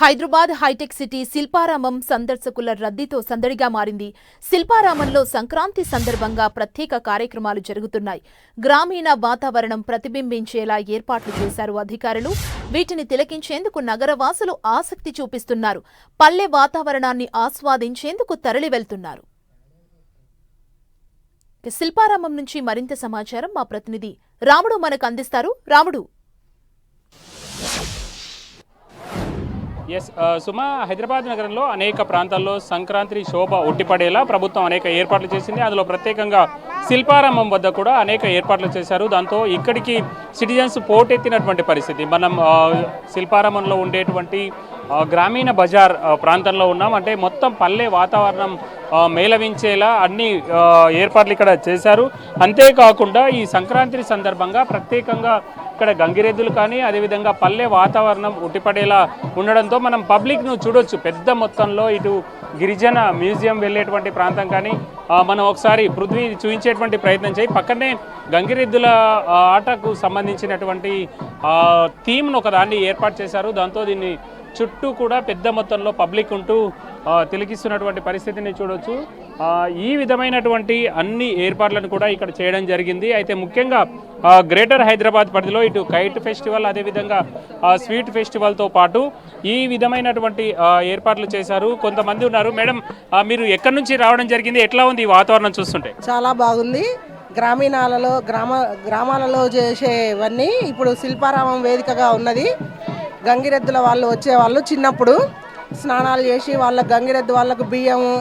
Hyderabad hitech city Shilparamam సందర్శకుల రద్దీతో సందడిగా మారింది. శిల్పారామంలో సంక్రాంతి సందర్భంగా ప్రత్యేక కార్యక్రమాలు జరుగుతున్నాయి. గ్రామీణ వాతావరణం ప్రతిబింబించేలా ఏర్పాట్లు చేశారు అధికారులు. వీటిని తిలకించేందుకు నగరవాసులు ఆసక్తి చూపిస్తున్నారు. పల్లె వాతావరణాన్ని ఆస్వాదించేందుకు తరలి వెళ్తున్నారు. శిల్పారామం నుంచి మరింత సమాచారం మా ప్రతినిధి రాముడు మనకు అందిస్తారు. రాముడు. సుమా, హైదరాబాద్ నగరంలో అనేక ప్రాంతాల్లో సంక్రాంతి శోభ ఉట్టిపడేలా ప్రభుత్వం అనేక ఏర్పాట్లు చేసింది. అందులో ప్రత్యేకంగా శిల్పారామం వద్ద కూడా అనేక ఏర్పాట్లు చేశారు. దాంతో ఇక్కడికి సిటిజన్స్ పోటెత్తినటువంటి పరిస్థితి. మనం శిల్పారామంలో ఉండేటువంటి గ్రామీణ బజార్ ప్రాంతంలో ఉన్నాం. అంటే మొత్తం పల్లె వాతావరణం మేళవించేలా అన్ని ఏర్పాట్లు ఇక్కడ చేశారు. అంతేకాకుండా ఈ సంక్రాంతి సందర్భంగా ప్రత్యేకంగా ఇక్కడ గంగిరెద్దులు కానీ అదేవిధంగా పల్లె వాతావరణం ఉట్టిపడేలా ఉండడంతో మనం పబ్లిక్ను చూడొచ్చు. పెద్ద మొత్తంలో ఇటు గిరిజన మ్యూజియం వెళ్ళేటువంటి ప్రాంతం కానీ మనం ఒకసారి పృథ్వీ చూపించేటువంటి ప్రయత్నం చేయి. పక్కనే గంగిరెద్దుల ఆటకు సంబంధించినటువంటి థీమ్ను ఒకదాన్ని ఏర్పాటు చేశారు. దాంతో దీన్ని చుట్టూ కూడా పెద్ద మొత్తంలో పబ్లిక్ ఉంటూ తిలకిస్తున్నటువంటి పరిస్థితిని చూడొచ్చు. ఈ విధమైనటువంటి అన్ని ఏర్పాట్లను కూడా ఇక్కడ చేయడం జరిగింది. అయితే ముఖ్యంగా గ్రేటర్ హైదరాబాద్ పరిధిలో ఇటు కైట్ ఫెస్టివల్ అదేవిధంగా స్వీట్ ఫెస్టివల్తో పాటు ఈ విధమైనటువంటి ఏర్పాట్లు చేశారు. కొంతమంది ఉన్నారు. మేడం, మీరు ఎక్కడి నుంచి రావడం జరిగింది? ఎట్లా ఉంది ఈ వాతావరణం చూస్తుంటే? చాలా బాగుంది. గ్రామాలలో చేసేవన్నీ ఇప్పుడు శిల్పారామం వేదికగా ఉన్నది. గంగిరెద్దుల వాళ్ళు వచ్చేవాళ్ళు చిన్నప్పుడు స్నానాలు చేసి వాళ్ళ గంగిరెద్దు వాళ్ళకు బియ్యము,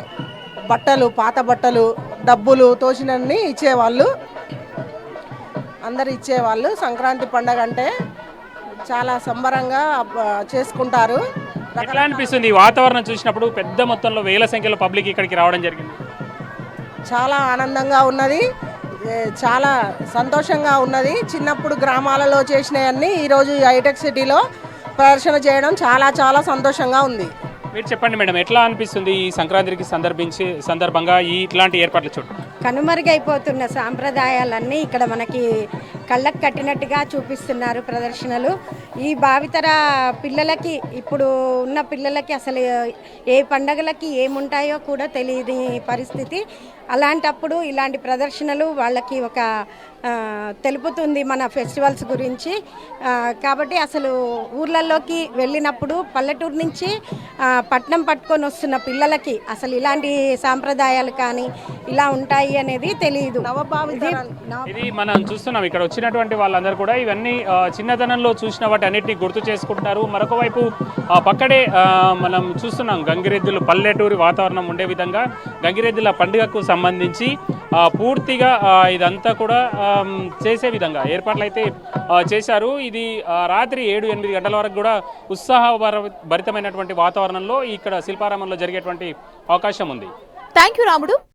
బట్టలు, పాత బట్టలు, డబ్బులు తోచినన్ని ఇచ్చేవాళ్ళు. అందరు ఇచ్చేవాళ్ళు. సంక్రాంతి పండగ అంటే చాలా సంబరంగా చేసుకుంటారు. ఎట్లా అనిపిస్తుంది ఈ వాతావరణం చూసినప్పుడు? పెద్ద మొత్తంలో వేల సంఖ్యలో పబ్లిక్ ఇక్కడికి రావడం జరిగింది. చాలా ఆనందంగా ఉన్నది. చాలా సంతోషంగా ఉన్నది. చిన్నప్పుడు గ్రామాలలో చేసినవన్నీ ఈరోజు హైటెక్ సిటీలో ప్రదర్శన చేయడం చాలా చాలా సంతోషంగా ఉంది. మీరు చెప్పండి మేడం, ఎట్లా అనిపిస్తుంది ఈ సంక్రాంతికి సందర్భంగా ఇట్లాంటి ఏర్పాట్లు చూడండి? కనుమరుగైపోతున్న సాంప్రదాయాలన్నీ ఇక్కడ మనకి కళ్ళకు కట్టినట్టుగా చూపిస్తున్నారు ప్రదర్శనలు. ఈ భావితర పిల్లలకి, ఇప్పుడు ఉన్న పిల్లలకి అసలు ఏ పండగలకి ఏముంటాయో కూడా తెలియని పరిస్థితి. అలాంటప్పుడు ఇలాంటి ప్రదర్శనలు వాళ్ళకి ఒక తెలుపుతుంది మన ఫెస్టివల్స్ గురించి. కాబట్టి అసలు ఊర్లలోకి వెళ్ళినప్పుడు పల్లెటూరు నుంచి పట్నం పట్టుకొని వస్తున్న పిల్లలకి అసలు ఇలాంటి సాంప్రదాయాలు కానీ ఇలా ఉంటాయి అనేది తెలియదు. ఇది మనం చూస్తున్నాం. ఇక్కడ వచ్చినటువంటి వాళ్ళందరూ కూడా ఇవన్నీ చిన్నతనంలో చూసిన వాటి అన్నిటిని గుర్తు చేసుకుంటున్నారు. మరొక వైపు పక్కడే మనం చూస్తున్నాం గంగిరెద్దులు, పల్లెటూరి వాతావరణం ఉండే విధంగా గంగిరెద్దుల పండుగకు సంబంధించి పూర్తిగా ఇదంతా కూడా చేసే విధంగా ఏర్పాట్లు అయితే చేశారు. ఇది రాత్రి 7-8 గంటల వరకు కూడా ఉత్సాహభరితమైనటువంటి వాతావరణంలో ఇక్కడ శిల్పారామంలో జరిగేటువంటి అవకాశం ఉంది. థ్యాంక్ యూ రాముడు.